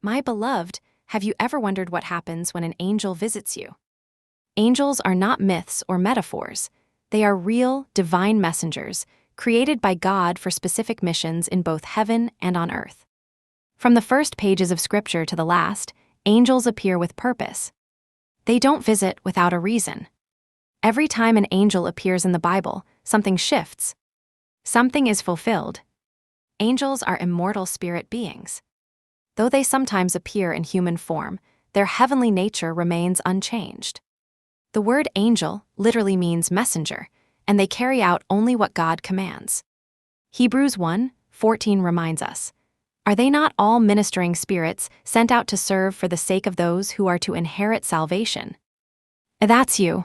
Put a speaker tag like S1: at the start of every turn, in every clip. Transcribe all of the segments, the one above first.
S1: My beloved, have you ever wondered what happens when an angel visits you? Angels are not myths or metaphors. They are real, divine messengers, created by God for specific missions in both heaven and on earth. From the first pages of Scripture to the last, angels appear with purpose. They don't visit without a reason. Every time an angel appears in the Bible, something shifts. Something is fulfilled. Angels are immortal spirit beings. Though they sometimes appear in human form, their heavenly nature remains unchanged. The word angel literally means messenger, and they carry out only what God commands. Hebrews 1:14 reminds us, "Are they not all ministering spirits sent out to serve for the sake of those who are to inherit salvation?" That's you.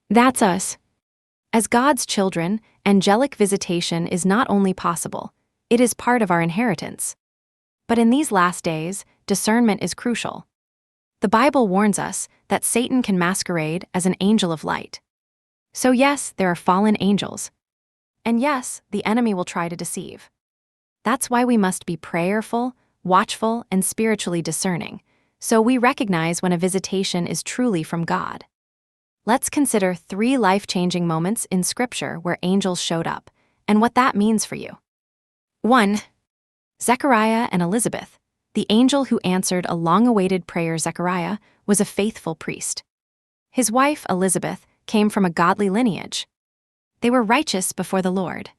S1: That's us. As God's children, angelic visitation is not only possible, it is part of our inheritance. But in these last days, discernment is crucial. The Bible warns us that Satan can masquerade as an angel of light. So yes, there are fallen angels. And yes, the enemy will try to deceive. That's why we must be prayerful, watchful, and spiritually discerning, so we recognize when a visitation is truly from God. Let's consider 3 life-changing moments in Scripture where angels showed up, and what that means for you. 1. Zechariah and Elizabeth. The angel who answered a long-awaited prayer, Zechariah, was a faithful priest. His wife, Elizabeth, came from a godly lineage. They were righteous before the Lord.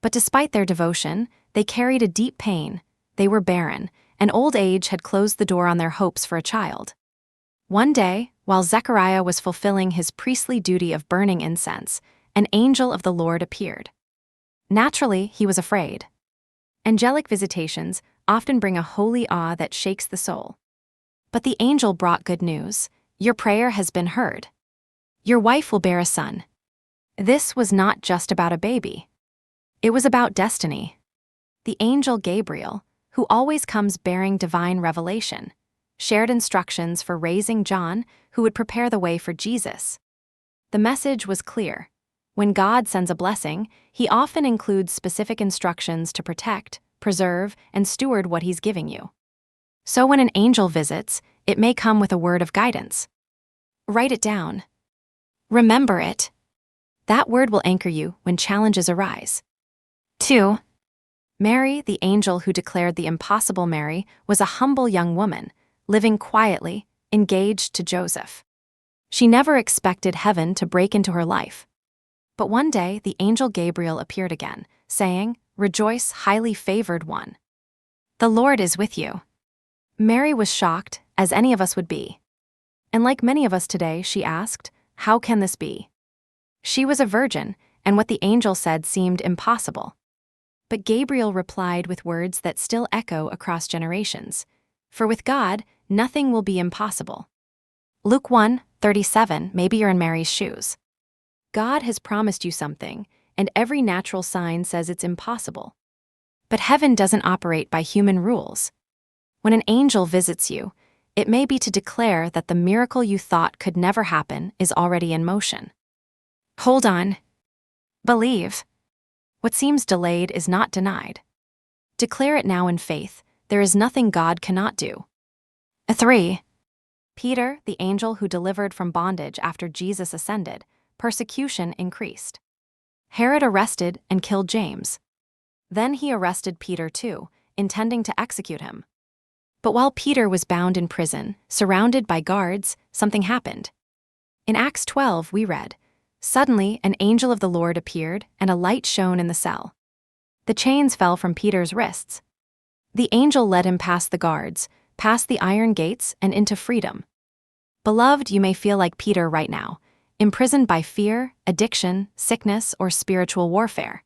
S1: But despite their devotion, they carried a deep pain. They were barren, and old age had closed the door on their hopes for a child. One day, while Zechariah was fulfilling his priestly duty of burning incense, an angel of the Lord appeared. Naturally, he was afraid. Angelic visitations often bring a holy awe that shakes the soul. But the angel brought good news. Your prayer has been heard. Your wife will bear a son. This was not just about a baby. It was about destiny. The angel Gabriel, who always comes bearing divine revelation, shared instructions for raising John, who would prepare the way for Jesus. The message was clear. When God sends a blessing, he often includes specific instructions to protect, preserve, and steward what he's giving you. So when an angel visits, it may come with a word of guidance. Write it down. Remember it. That word will anchor you when challenges arise. 2. Mary, the angel who declared the impossible. Mary was a humble young woman, living quietly, engaged to Joseph. She never expected heaven to break into her life. But one day, the angel Gabriel appeared again, saying, "Rejoice, highly favored one. The Lord is with you." Mary was shocked, as any of us would be. And like many of us today, she asked, "How can this be?" She was a virgin, and what the angel said seemed impossible. But Gabriel replied with words that still echo across generations. For with God, nothing will be impossible. Luke 1:37, maybe you're in Mary's shoes. God has promised you something, and every natural sign says it's impossible. But heaven doesn't operate by human rules. When an angel visits you, it may be to declare that the miracle you thought could never happen is already in motion. Hold on. Believe. What seems delayed is not denied. Declare it now in faith. There is nothing God cannot do. 3. Peter, the angel who delivered from bondage after Jesus ascended, persecution increased. Herod arrested and killed James. Then he arrested Peter too, intending to execute him. But while Peter was bound in prison, surrounded by guards, something happened. In Acts 12, we read, "Suddenly an angel of the Lord appeared, and a light shone in the cell. The chains fell from Peter's wrists. The angel led him past the guards, past the iron gates, and into freedom." Beloved, you may feel like Peter right now, imprisoned by fear, addiction, sickness, or spiritual warfare.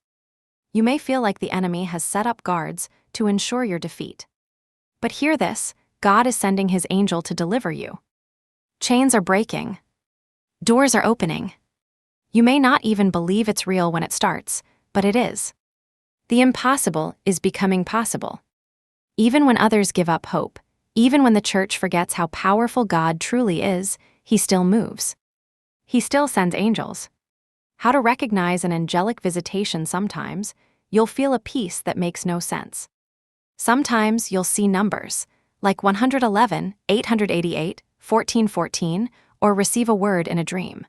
S1: You may feel like the enemy has set up guards to ensure your defeat. But hear this, God is sending his angel to deliver you. Chains are breaking. Doors are opening. You may not even believe it's real when it starts, but it is. The impossible is becoming possible. Even when others give up hope, even when the church forgets how powerful God truly is, he still moves. He still sends angels. How to recognize an angelic visitation? Sometimes, you'll feel a peace that makes no sense. Sometimes you'll see numbers, like 111, 888, 1414, or receive a word in a dream.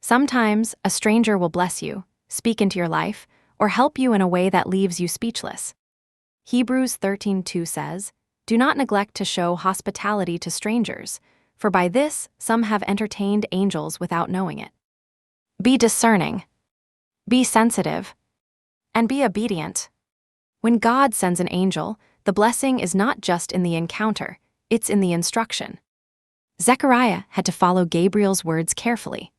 S1: Sometimes, a stranger will bless you, speak into your life, or help you in a way that leaves you speechless. Hebrews 13:2 says, "Do not neglect to show hospitality to strangers, for by this some have entertained angels without knowing it." Be discerning, be sensitive, and be obedient. When God sends an angel, the blessing is not just in the encounter, it's in the instruction. Zechariah had to follow Gabriel's words carefully.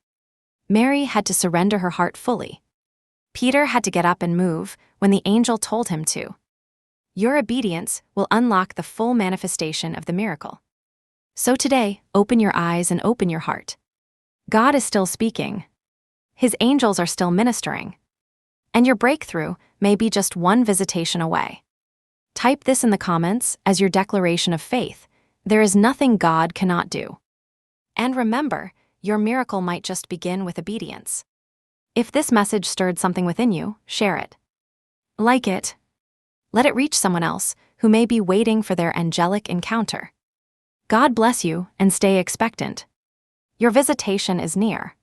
S1: Mary had to surrender her heart fully. Peter had to get up and move when the angel told him to. Your obedience will unlock the full manifestation of the miracle. So today, open your eyes and open your heart. God is still speaking. His angels are still ministering. And your breakthrough may be just one visitation away. Type this in the comments as your declaration of faith. There is nothing God cannot do. And remember, your miracle might just begin with obedience. If this message stirred something within you, share it. Like it. Let it reach someone else who may be waiting for their angelic encounter. God bless you and stay expectant. Your visitation is near.